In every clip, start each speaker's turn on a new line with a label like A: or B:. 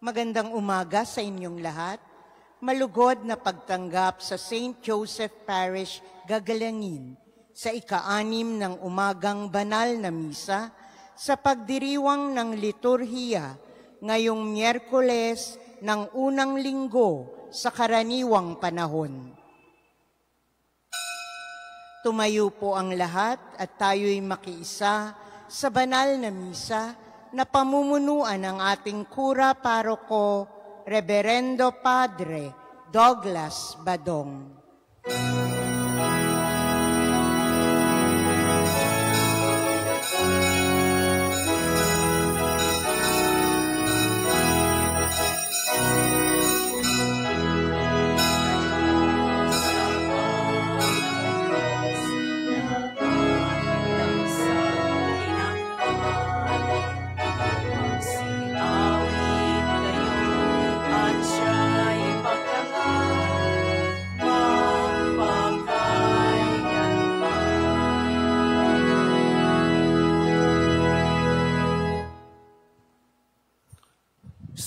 A: Magandang umaga sa inyong lahat. Malugod na pagtanggap sa St. Joseph Parish, Gagalangin sa ika-6 ng umagang banal na misa sa pagdiriwang ng liturhiya ngayong Miyerkules ng unang linggo sa karaniwang panahon. Tumayo po ang lahat at tayo'y makiisa sa banal na misa na pamumunuan ng ating kura paroko, Reverendo Padre Douglas Badong.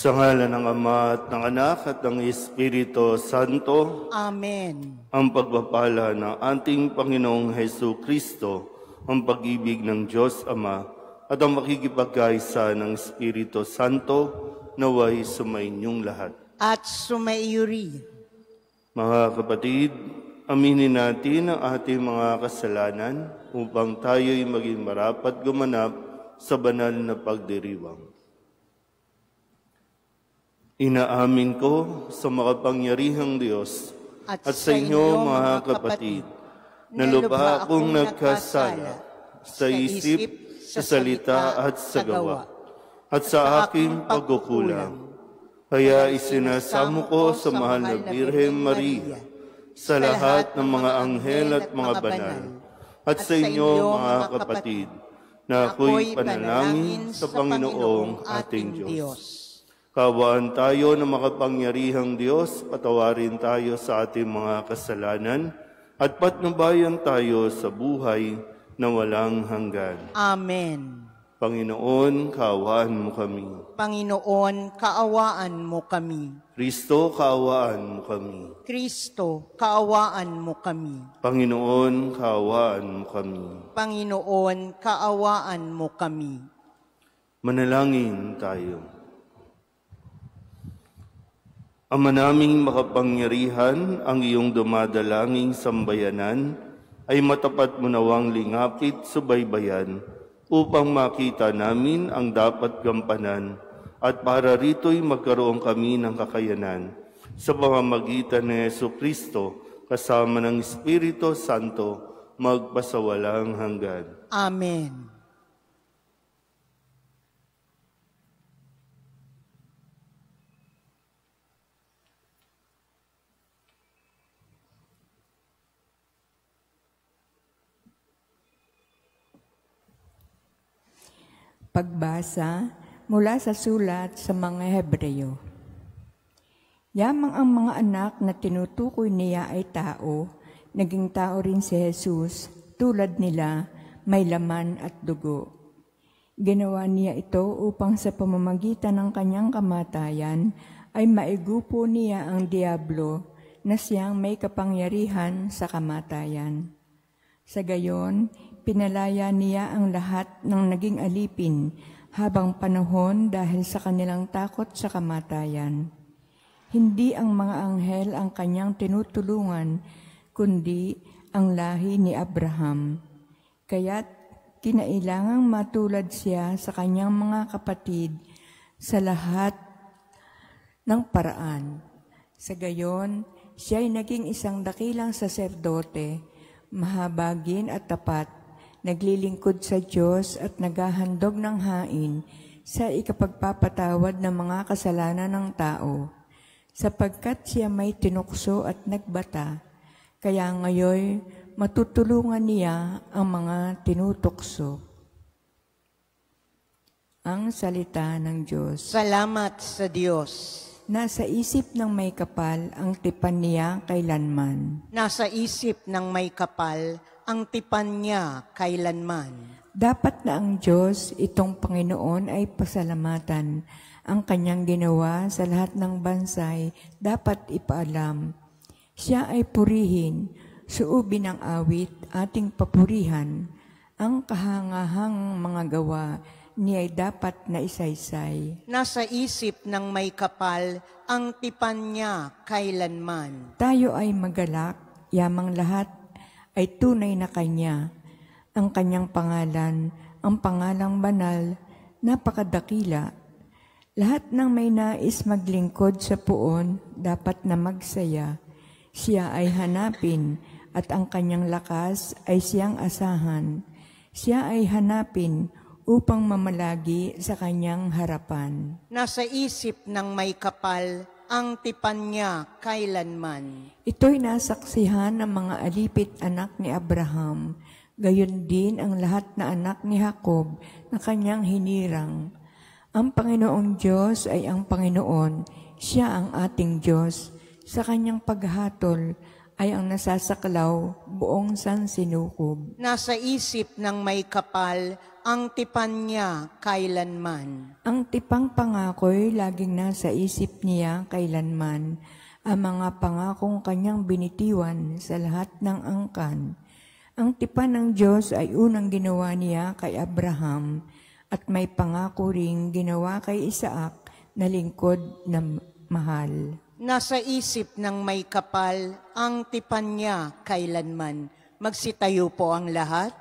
B: Sa ngalan ng Ama at ng Anak at ng Espiritu Santo.
A: Amen.
B: Ang pagpapala ng ating Panginoong Hesu Kristo, ang pag-ibig ng Diyos Ama, at ang makikipagkaisa ng Espiritu Santo, naway sumainyong lahat.
A: At sumaiyo rin.
B: Mga kapatid, aminin natin ang ating mga kasalanan upang tayo'y maging marapat gumanap sa banal na pagdiriwang. Inaamin ko sa makapangyarihang Diyos at sa inyo, mga kapatid, na lubha akong nagkasala sa isip, sa salita at sa gawa, at sa aking pagkukulang. Kaya isinasamo ko sa mahal na Birhen Maria, sa lahat ng mga anghel at mga banal, at sa inyo, mga kapatid, na ako'y panalangin sa Panginoong ating Diyos. Kaawaan tayo ng makapangyarihang Diyos, patawarin tayo sa ating mga kasalanan, at patnubayan tayo sa buhay na walang hanggan.
A: Amen.
B: Panginoon, kaawaan mo kami.
A: Panginoon, kaawaan mo kami.
B: Kristo, kaawaan mo kami.
A: Kristo, kaawaan mo kami.
B: Panginoon, kaawaan mo kami.
A: Panginoon, kaawaan mo kami.
B: Manalangin tayo. Ama naming makapangyarihan, ang iyong dumadalanging sambayanan ay matapat mo nawang lingapit subaybayan upang makita namin ang dapat gampanan at para rito'y magkaroon kami ng kakayanan sa pamamagitan ni Jesucristo kasama ng Espiritu Santo magpasawalang hanggan.
A: Amen.
C: Pagbasa mula sa sulat sa mga Hebreyo. Yamang ang mga anak na tinutukoy niya ay tao, naging tao rin si Jesus, tulad nila, may laman at dugo. Ginawa niya ito upang sa pamamagitan ng kanyang kamatayan ay maigupo niya ang diablo na siyang may kapangyarihan sa kamatayan. Sa gayon, pinalaya niya ang lahat ng naging alipin habang panahon dahil sa kanilang takot sa kamatayan. Hindi ang mga anghel ang kanyang tinutulungan, kundi ang lahi ni Abraham. Kaya't kinailangang matulad siya sa kanyang mga kapatid sa lahat ng paraan. Sa gayon, siya ay naging isang dakilang saserdote, mahabagin at tapat, naglilingkod sa Diyos at naghahandog ng hain sa ikapagpapatawad ng mga kasalanan ng tao, sapagkat siya may tinukso at nagbata, kaya ngayon matutulungan niya ang mga tinutukso. Ang salita ng Diyos.
A: Salamat sa Diyos.
C: Nasa isip ng may kapal ang tipan niya kailanman.
A: Nasa isip ng may kapal ang tipan niya kailanman.
C: Dapat na ang Diyos, itong Panginoon, ay pasalamatan Ang kanyang ginawa sa lahat ng bansay dapat ipaalam. Siya ay purihin, suubin ng awit, ating papurihan. Ang kahangahang mga gawa niya ay dapat na isaysay.
A: Nasa isip ng may kapal, ang tipan niya kailanman.
C: Tayo ay magalak, yamang lahat ay tunay na kanya. Ang kanyang pangalan, ang pangalang banal, napakadakila. Lahat ng may nais maglingkod sa puon, dapat na magsaya. Siya ay hanapin, at ang kanyang lakas ay siyang asahan. Siya ay hanapin upang mamalagi sa kanyang harapan.
A: Nasa isip ng may kapal, ang tipan niya kailanman.
C: Ito'y nasaksihan ng mga alipit anak ni Abraham, gayon din ang lahat na anak ni Jacob na kanyang hinirang. Ang Panginoong Diyos ay ang Panginoon, siya ang ating Diyos. Sa kanyang paghatol ay ang nasasaklaw buong sansinukob.
A: Nasa isip ng may kapal, ang tipan niya kailanman.
C: Ang tipang pangako'y laging nasa isip niya kailanman. Ang mga pangakong kanyang binitiwan sa lahat ng angkan. Ang tipan ng Diyos ay unang ginawa niya kay Abraham, at may pangako ring ginawa kay Isaac na lingkod na mahal.
A: Nasa isip ng may kapal, ang tipan niya kailanman. Magsitayo po ang lahat.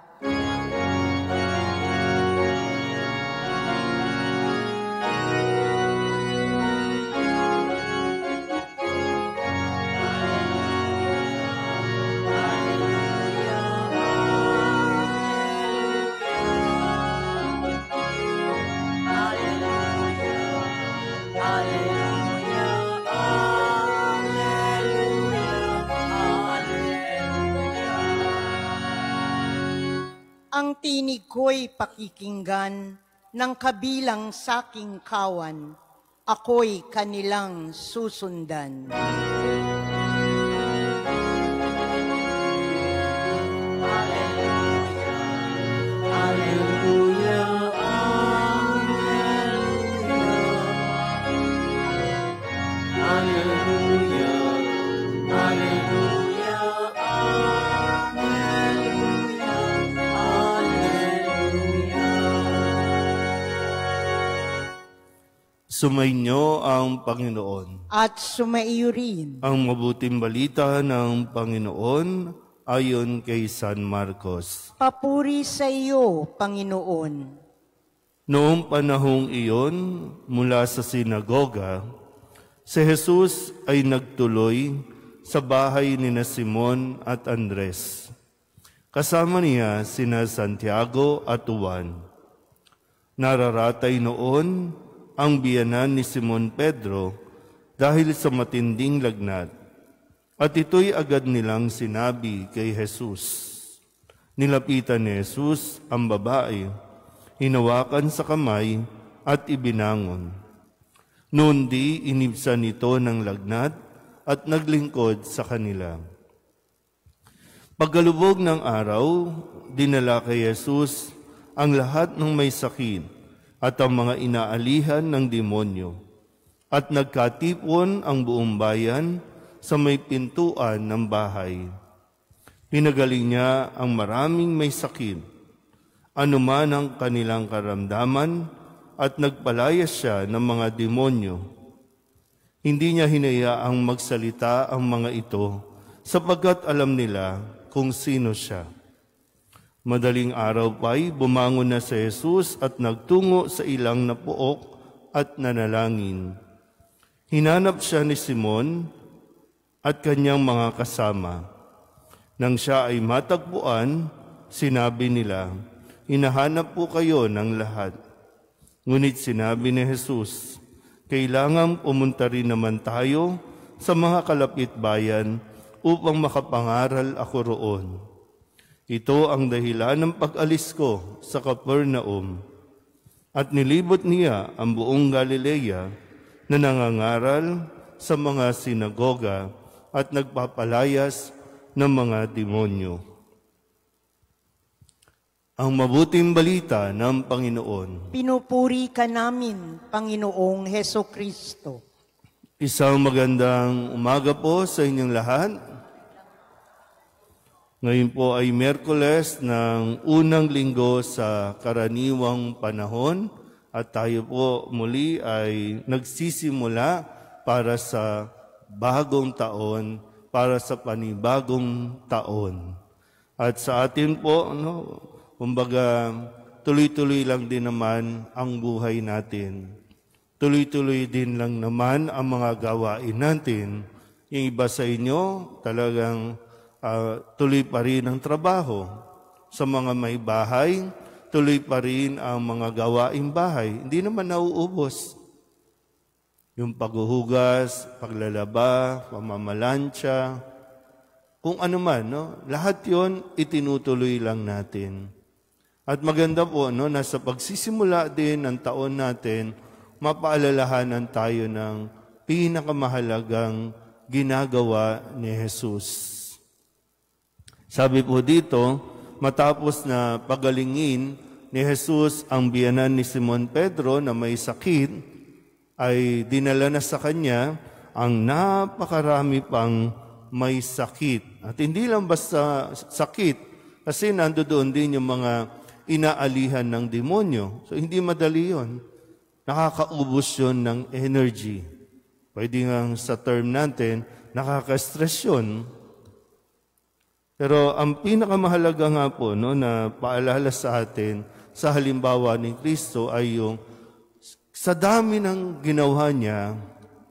A: Ang tinig ko'y pakikinggan ng kabilang saking kawan, ako'y kanilang susundan.
B: Sumainyo ang Panginoon.
A: At sumaiyo rin
B: Ang mabuting balita ng Panginoon ayon kay San Marcos.
A: papuri sa iyo, Panginoon.
B: Noong panahong iyon, mula sa sinagoga, si Jesus ay nagtuloy sa bahay ni Simon at Andres. Kasama niya sina Santiago at Juan. Nararatay noon ang biyanan ni Simon Pedro dahil sa matinding lagnat. At ito'y agad nilang sinabi kay Jesus. Nilapitan ni Jesus ang babae, hinawakan sa kamay at ibinangon. Noon di inibsan ito ng lagnat at naglingkod sa kanila. Pagkalubog ng araw, dinala kay Jesus ang lahat ng may sakit at ang mga inaalihan ng demonyo. At nagkatipon ang buong bayan sa may pintuan ng bahay. Pinagaling niya ang maraming may sakit, anuman ang kanilang karamdaman, at nagpalayas siya ng mga demonyo. Hindi niya hinayaang magsalita ang mga ito, sapagkat alam nila kung sino siya. Madaling araw pa'y bumangon na si Jesus at nagtungo sa ilang na puok at nanalangin. Hinanap siya ni Simon at kanyang mga kasama. Nang siya ay matagpuan, sinabi nila, "Hinahanap po kayo ng lahat." Ngunit sinabi ni Jesus, "Kailangang pumunta rin naman tayo sa mga kalapit bayan upang makapangaral ako roon. Ito ang dahilan ng pag-alis ko sa Capernaum." At nilibot niya ang buong Galilea na nangangaral sa mga sinagoga at nagpapalayas ng mga demonyo. Ang mabuting balita ng Panginoon.
A: Pinupuri ka namin, Panginoong Hesukristo.
B: Isang magandang umaga po sa inyong lahat. Ngayon po ay Miyerkules ng unang linggo sa karaniwang panahon at tayo po muli ay nagsisimula para sa bagong taon, para sa panibagong taon. At sa atin po, kumbaga, tuloy-tuloy lang din naman ang buhay natin. Tuloy-tuloy din lang naman ang mga gawain natin. Yung iba sa inyo, talagang tuloy pa rin ang trabaho. Sa mga may bahay, tuloy pa rin ang mga gawaing bahay. Hindi naman nauubos. Yung paghuhugas, paglalaba, pamamalansya, kung ano man, lahat yon itinutuloy lang natin. At maganda po, na sa pagsisimula din ng taon natin, mapaalalahanan tayo ng pinakamahalagang ginagawa ni Jesus. Sabi po dito, matapos na pagalingin ni Jesus ang biyanan ni Simon Pedro na may sakit, ay dinala na sa kanya ang napakarami pang may sakit. At hindi lang basta sakit, kasi nandoon din yung mga inaalihan ng demonyo. So, hindi madali yun. Nakakaubos yun ng energy. Pwede nga sa term natin, nakaka-stress yun. Pero ang pinakamahalaga nga po, na paalala sa atin, sa halimbawa ni Kristo ay yung sa dami ng ginawa niya,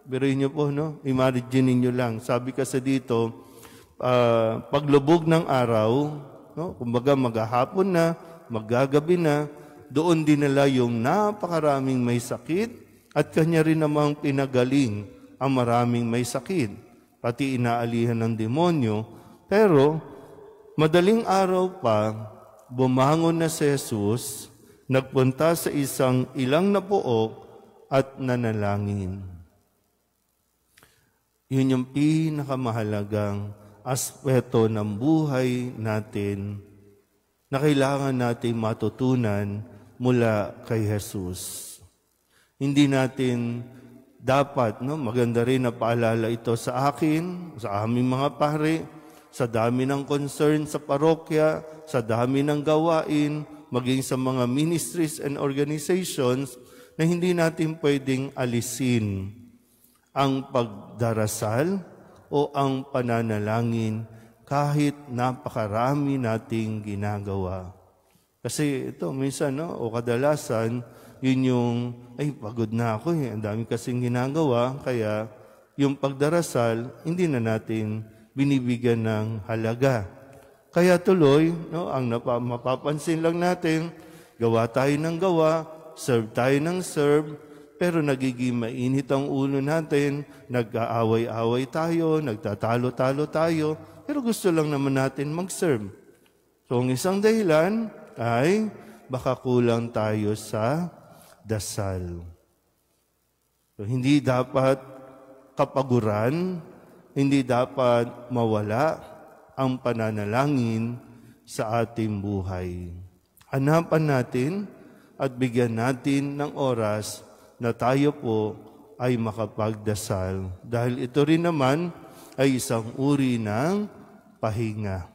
B: biruin niyo po, imagine niyo lang. Sabi kasi dito, paglubog ng araw, kumbaga maghahapon na, maggagabi na, doon dinala yung napakaraming may sakit at kanya rin namang pinagaling ang maraming may sakit, pati inaalihan ng demonyo. Pero madaling araw pa, bumangon na si Jesus, nagpunta sa isang ilang na pook at nanalangin. Yun yung pinakamahalagang aspeto ng buhay natin na kailangan natin matutunan mula kay Jesus. Hindi natin dapat, maganda rin na paalala ito sa akin, sa aming mga pare, sa dami ng concern sa parokya, sa dami ng gawain, maging sa mga ministries and organizations, na hindi natin pwedeng alisin ang pagdarasal o ang pananalangin kahit napakarami nating ginagawa. Kasi ito, minsan, o kadalasan, yun yung, pagod na ako ang dami kasing ginagawa, kaya yung pagdarasal, hindi na natin binibigyan ng halaga. Kaya tuloy, ang mapapansin lang natin, gawa tayo ng gawa, serve tayo ng serve, pero nagiging mainit ang ulo natin, nag-aaway-away tayo, nagtatalo-talo tayo, pero gusto lang naman natin mag-serve. So, ang isang dahilan ay baka kulang tayo sa dasal. So, hindi dapat kapaguran, hindi dapat mawala ang pananalangin sa ating buhay. Hanapan natin at bigyan natin ng oras na tayo po ay makapagdasal. Dahil ito rin naman ay isang uri ng pahinga.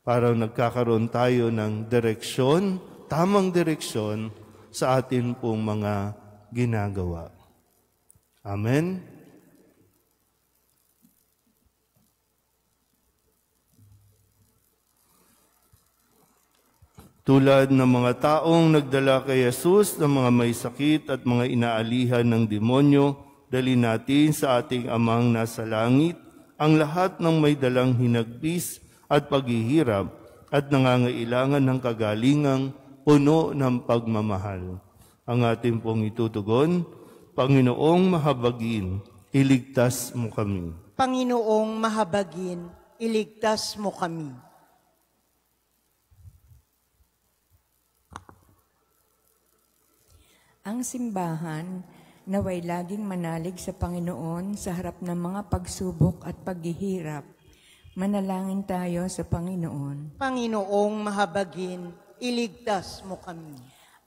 B: Para nagkakaroon tayo ng direksyon, tamang direksyon sa atin pong mga ginagawa. Amen? Tulad ng mga taong nagdala kay Jesus ng mga may sakit at mga inaalihan ng demonyo, dali natin sa ating Amang nasa langit ang lahat ng may dalang hinagpis at paghihirap at nangangailangan ng kagalingang puno ng pagmamahal. Ang ating pong itutugon, Panginoong mahabagin, iligtas mo kami.
A: Panginoong mahabagin, iligtas mo kami.
C: Ang simbahan naway laging manalig sa Panginoon sa harap ng mga pagsubok at paghihirap. Manalangin tayo sa Panginoon.
A: Panginoong mahabagin, iligtas mo kami.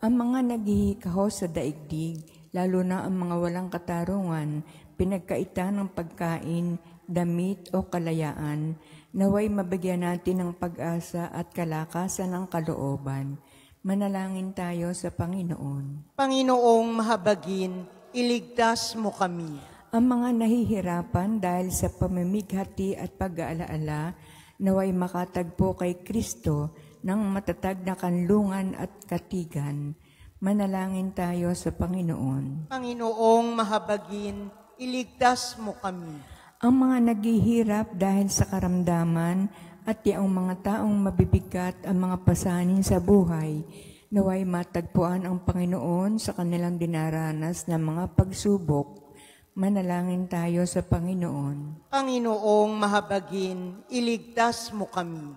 C: Ang mga naghihikaho sa daigdig, lalo na ang mga walang katarungan, pinagkaitan ng pagkain, damit o kalayaan, naway mabigyan natin ng pag-asa at kalakasan ng kalooban. Manalangin tayo sa Panginoon.
A: Panginoong mahabagin, iligtas mo kami.
C: Ang mga nahihirapan dahil sa pamimighati at pag-aalaala, naway makatagpo kay Kristo ng matatag na kanlungan at katigan. Manalangin tayo sa Panginoon.
A: Panginoong mahabagin, iligtas mo kami.
C: Ang mga naghihirap dahil sa karamdaman at ang mga taong mabibigat ang mga pasanin sa buhay, naway matagpuan ang Panginoon sa kanilang dinaranas na mga pagsubok. Manalangin tayo sa Panginoon.
A: Panginoong mahabagin, iligtas mo kami.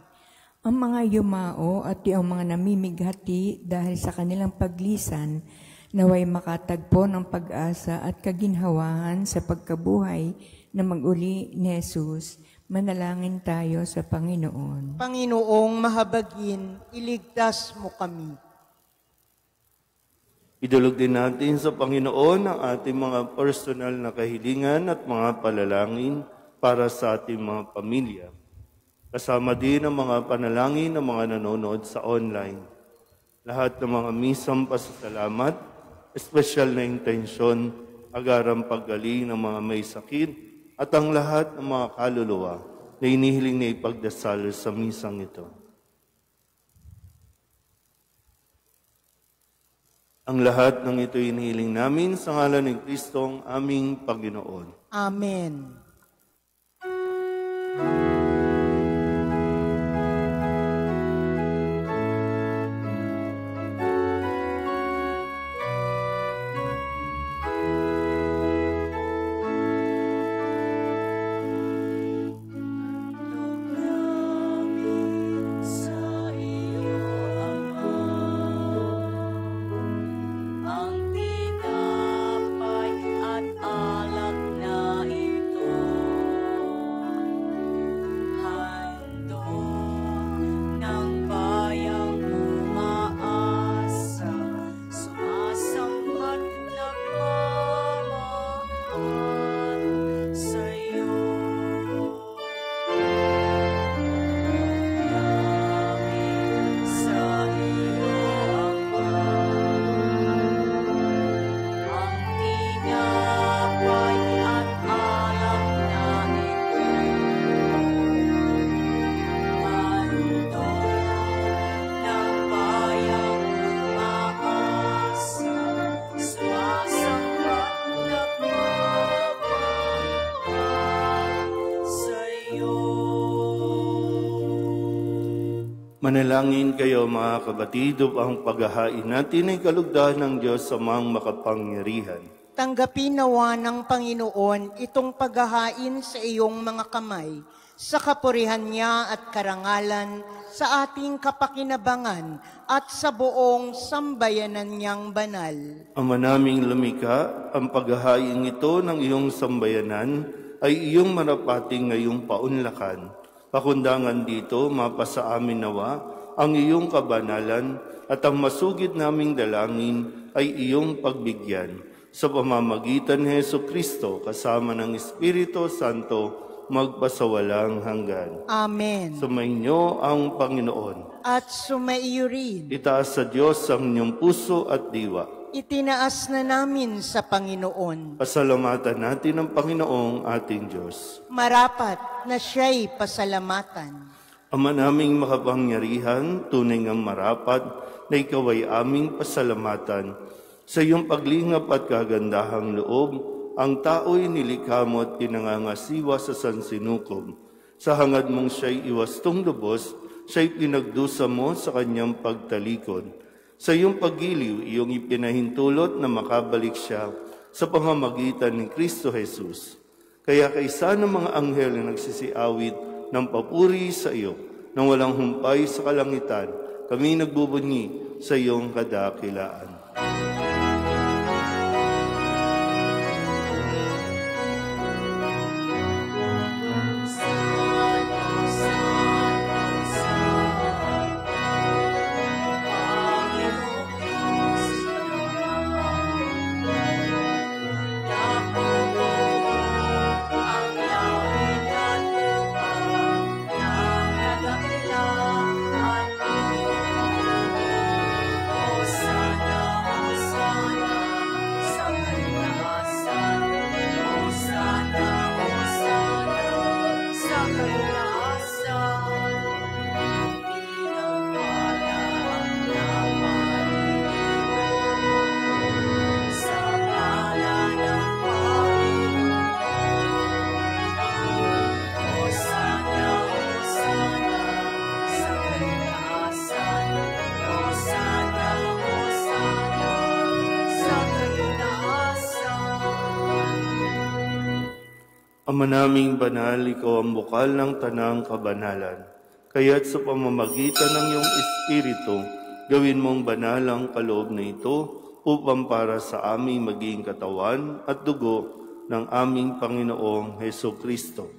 C: Ang mga yumao at ang mga namimighati dahil sa kanilang paglisan, naway makatagpo ng pag-asa at kaginhawahan sa pagkabuhay na mag-uli ni Jesus. Manalangin tayo sa Panginoon.
A: Panginoong mahabagin, iligtas mo kami.
B: Idulog din natin sa Panginoon ang ating mga personal na kahilingan at mga palalangin para sa ating mga pamilya. Kasama din ang mga panalangin ng mga nanonood sa online. Lahat ng mga misang pasasalamat, espesyal na intensyon, agarang paggaling ng mga may sakit, at ang lahat ng mga kaluluwa na inihiling na ipagdasal sa misang ito. Ang lahat ng ito inihiling namin sa ngalan ni Kristong aming Panginoon.
A: Amen.
B: Manalangin kayo mga kapatid upang paghahain natin ay kalugdan ng Diyos sa mga makapangyarihan.
A: Tanggapin nawa ng Panginoon itong paghahain sa iyong mga kamay, sa kapurihan niya at karangalan, sa ating kapakinabangan at sa buong sambayanan niyang banal.
B: Ama naming lumikha, ang paghahain ito ng iyong sambayanan ay iyong marapating ngayong paunlakan. Pakundangan dito, mapasa amin nawa ang iyong kabanalan at ang masugid naming dalangin ay iyong pagbigyan. Sa pamamagitan ni Jesucristo kasama ng Espiritu Santo, magpasawalang hanggan.
A: Amen.
B: Sumainyo ang Panginoon.
A: At sumaiyo rin.
B: Itaas sa Diyos ang inyong puso at diwa.
A: Itinaas na namin sa Panginoon.
B: Pasalamatan natin ang Panginoong ating Diyos.
A: Marapat na siya'y pasalamatan.
B: Ama naming makapangyarihan, tunay ngang marapat na ikaw ay aming pasalamatan. Sa iyong paglingap at kagandahang loob, ang tao'y nilikha mo at pinangangasiwa sa sansinukob. Sa hangad mong siya'y iwastong lubos, siya'y pinagdusa mo sa kanyang pagtalikod. Sa iyong paggiliw, iyong ipinahintulot na makabalik siya sa pamamagitan ni Kristo Jesus. Kaya kaysa ng mga anghel na nagsisiawit ng papuri sa iyo, nang walang humpay sa kalangitan, kami nagbubunyi sa iyong kadakilaan. Ama naming banal, ikaw ang bukal ng tanang kabanalan. Kaya't sa pamamagitan ng iyong Espiritu, gawin mong banal ang kaloob na ito upang para sa aming maging katawan at dugo ng aming Panginoong Heso Kristo.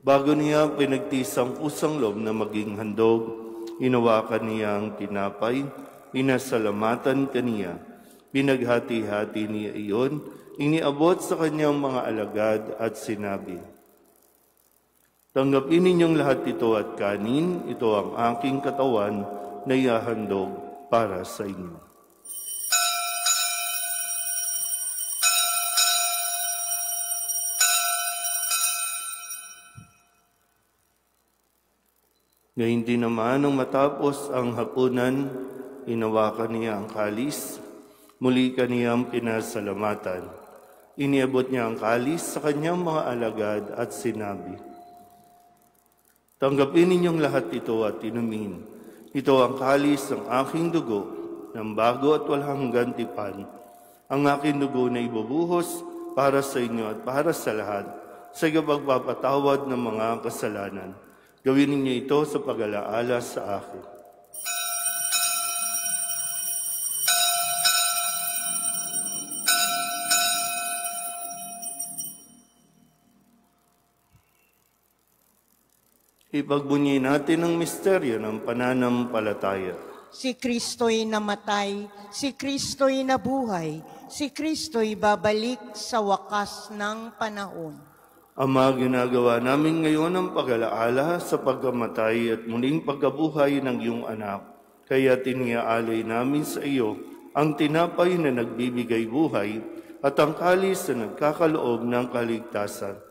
B: Bago niya pinagtisang pusang loob na maging handog, inawakan niya ang tinapay, pinasalamatan kaniya, pinaghati-hati niya iyon, iniabot sa kanyang mga alagad at sinabi, "Tanggapin ninyong lahat ito at kanin, ito ang aking katawan na ihahandog para sa inyo." Ngayon din naman, nung matapos ang hapunan, inawakan niya ang kalis, muli kaniyang pinasalamatan. Iniabot niya ang kalis sa kanyang mga alagad at sinabi, "Tanggapin ninyong lahat ito at inumin. Ito ang kalis ng aking dugo, ng bago at walang hanggang tipan. Ang aking dugo na ibubuhos para sa inyo at para sa lahat, sa pagpapatawad ng mga kasalanan. Gawin ninyo ito sa pag-alaala sa akin." Ipagbunyi natin ang misteryo ng pananampalataya.
A: Si Kristo'y namatay, si Kristo'y nabuhay, si Kristo'y babalik sa wakas ng panahon.
B: Ama, ginagawa namin ngayon ang pag-alaala sa pagkamatay at muling pagkabuhay ng iyong anak. Kaya tiniaalay namin sa iyo ang tinapay na nagbibigay buhay at ang kalis na nagkakaloob ng kaligtasan.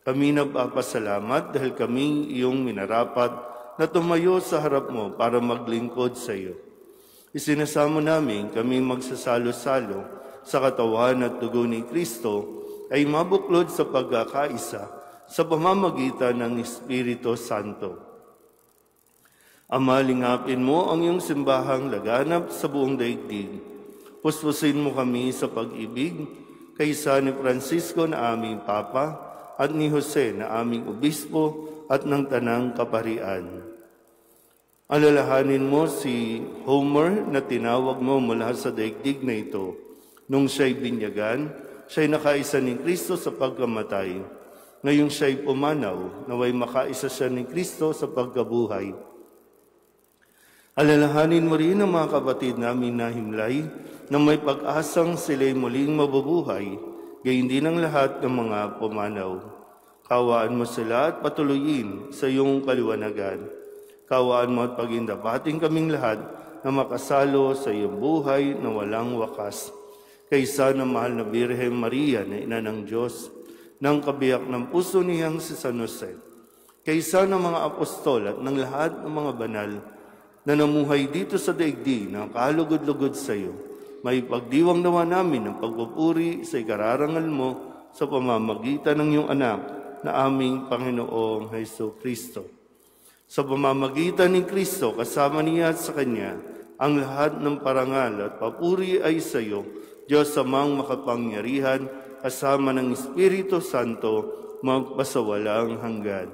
B: Kami nagpapasalamat dahil kami iyong minarapat na tumayo sa harap mo para maglingkod sa iyo. Isinasamo namin kami magsasalo-salo sa katawan at dugo ni Kristo ay mabuklod sa pagkakaisa sa pamamagitan ng Espiritu Santo. Ama, lingapin mo ang iyong simbahang laganap sa buong daigdig. Puspusin mo kami sa pag-ibig kaysa ni Francisco na aming Papa at ni Jose na aming Obispo at ng Tanang Kaparian. Alalahanin mo si Homer na tinawag mo mula sa daigdig na ito. Nung siya'y binyagan, siya'y nakaisa ni Kristo sa pagkamatay. Ngayong siya'y pumanaw, naway makaisa siya ni Kristo sa pagkabuhay. Alalahanin mo rin ang mga kapatid namin na himlay na may pag-asang sila'y muling mabubuhay, gayon din ang lahat ng mga pumanaw. Kawaan mo sila at patuloyin sa iyong kaliwanagan. Kawaan mo at pagindapating kaming lahat na makasalo sa iyong buhay na walang wakas. Kaysa ng mahal na Birhen Maria na ina ng Diyos, ng kabiyak ng puso niyang si San Jose, kaysa ng mga apostol at ng lahat ng mga banal na namuhay dito sa daigdig na kalugod-lugod sa iyo, may pagdiwang nawa namin ng pagpupuri sa ikararangal mo sa pamamagitan ng iyong anak na aming Panginoong Heso Kristo. Sa pamamagitan ni Kristo, kasama niya at sa Kanya, ang lahat ng parangal at papuri ay sa iyo, Diyos Amang makapangyarihan, kasama ng Espiritu Santo, magpasawalang hanggan.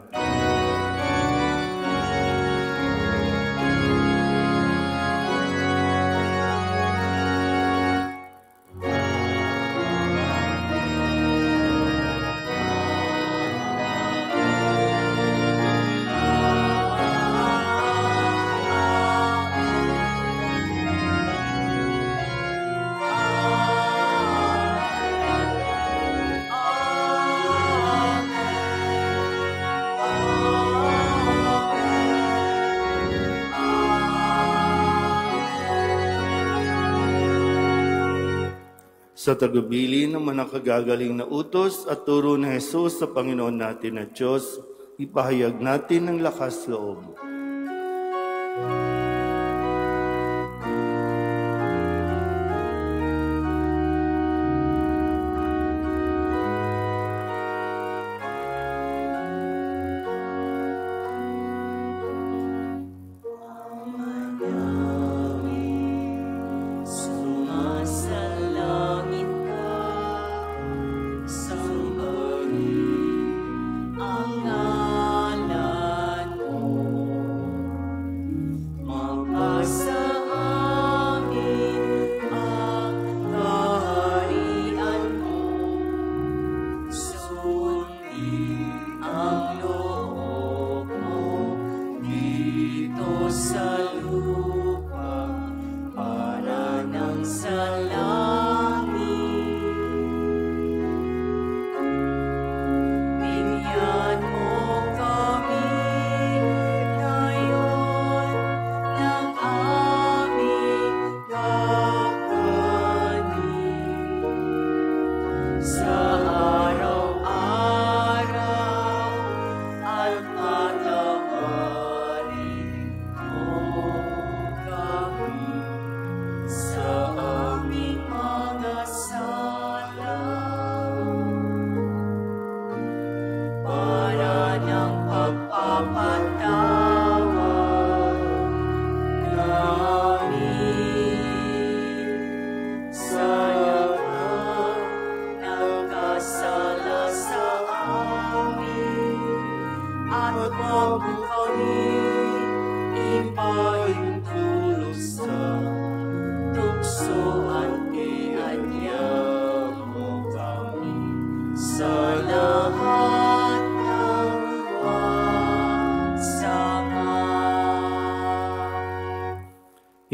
B: Sa tagubilin ng manakagagaling na utos at turo ni Jesus sa Panginoon natin at Diyos, ipahayag natin ng lakas loob.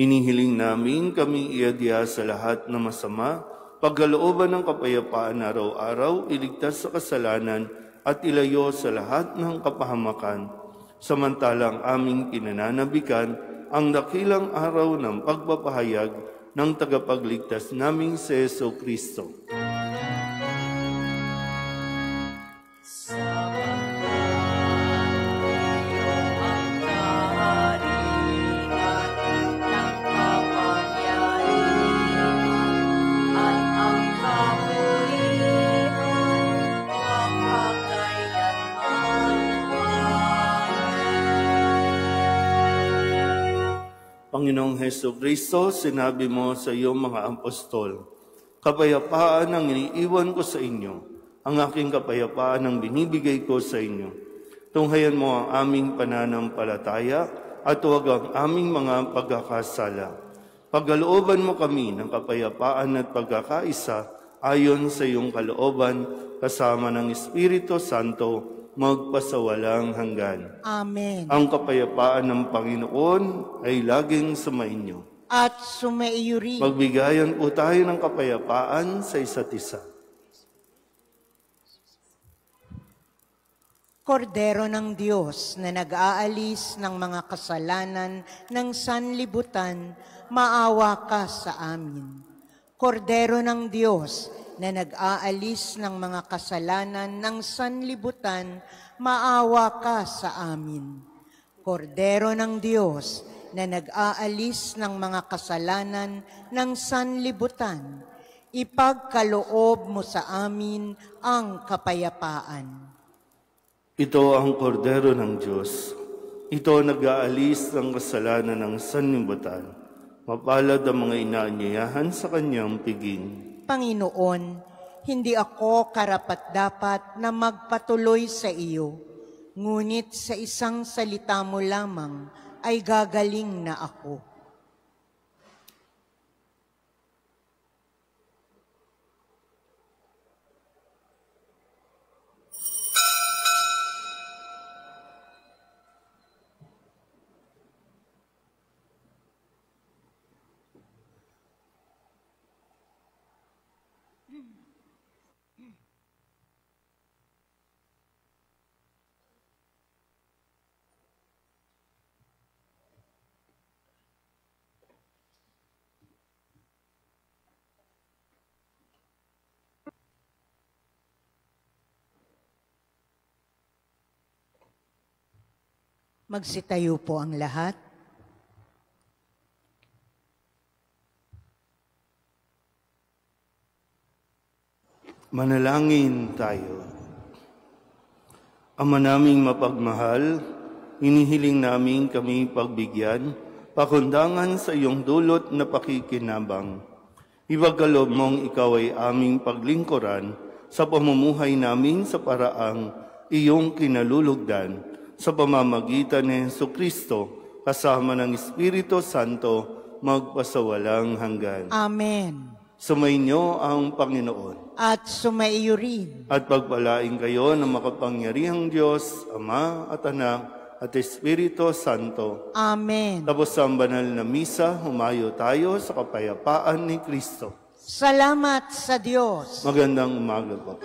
B: Hinihiling namin kami iadya sa lahat na masama, pagkalooban ng kapayapaan araw-araw, iligtas sa kasalanan at ilayo sa lahat ng kapahamakan. Samantalang aming pinananabikan ang dakilang araw ng pagpapahayag ng tagapagligtas naming si Jesucristo. Panginoong Jesucristo, sinabi mo sa iyong mga apostol, kapayapaan ang iniiwan ko sa inyo, ang aking kapayapaan ang binibigay ko sa inyo. Tunghayan mo ang aming pananampalataya at huwag ang aming mga pagkakasala. Pagkalooban mo kami ng kapayapaan at pagkakaisa ayon sa iyong kalooban, kasama ng Espiritu Santo, magpasawalang hanggan.
A: Amen.
B: Ang kapayapaan ng Panginoon ay laging sumainyo.
A: At sumaiyo rin.
B: Magbigayan po tayo ng kapayapaan sa isa't isa.
A: Kordero ng Diyos na nag-aalis ng mga kasalanan ng sanlibutan, maawa ka sa amin. Kordero ng Diyos na nag-aalis ng mga kasalanan ng sanlibutan, maawa ka sa amin. Kordero ng Diyos na nag-aalis ng mga kasalanan ng sanlibutan, ipagkaloob mo sa amin ang kapayapaan.
B: Ito ang kordero ng Diyos. Ito nag-aalis ng kasalanan ng sanlibutan. Mapalad ang mga inaanyayahan sa kanyang piging.
A: Panginoon, hindi ako karapat-dapat na magpatuloy sa iyo, ngunit sa isang salita mo lamang ay gagaling na ako. Magsitayo po ang lahat.
B: Manalangin tayo. Ama naming mapagmahal, hinihiling namin kami pagbigyan, pakundangan sa iyong dulot na pakikinabang. Ipagkaloob mong ikaw ay aming paglingkuran sa pamumuhay namin sa paraang iyong kinalulugdan, sa pamamagitan ni Jesucristo, kasama ng Espiritu Santo, magpasawalang hanggan.
A: Amen.
B: Sumainyo ang Panginoon.
A: At sumaiyo rin.
B: At pagpalain kayo ng makapangyarihang Diyos, Ama at Anak at Espiritu Santo.
A: Amen.
B: Tapos sa banal na misa, humayo tayo sa kapayapaan ni Kristo.
A: Salamat sa Diyos.
B: Magandang umaga po.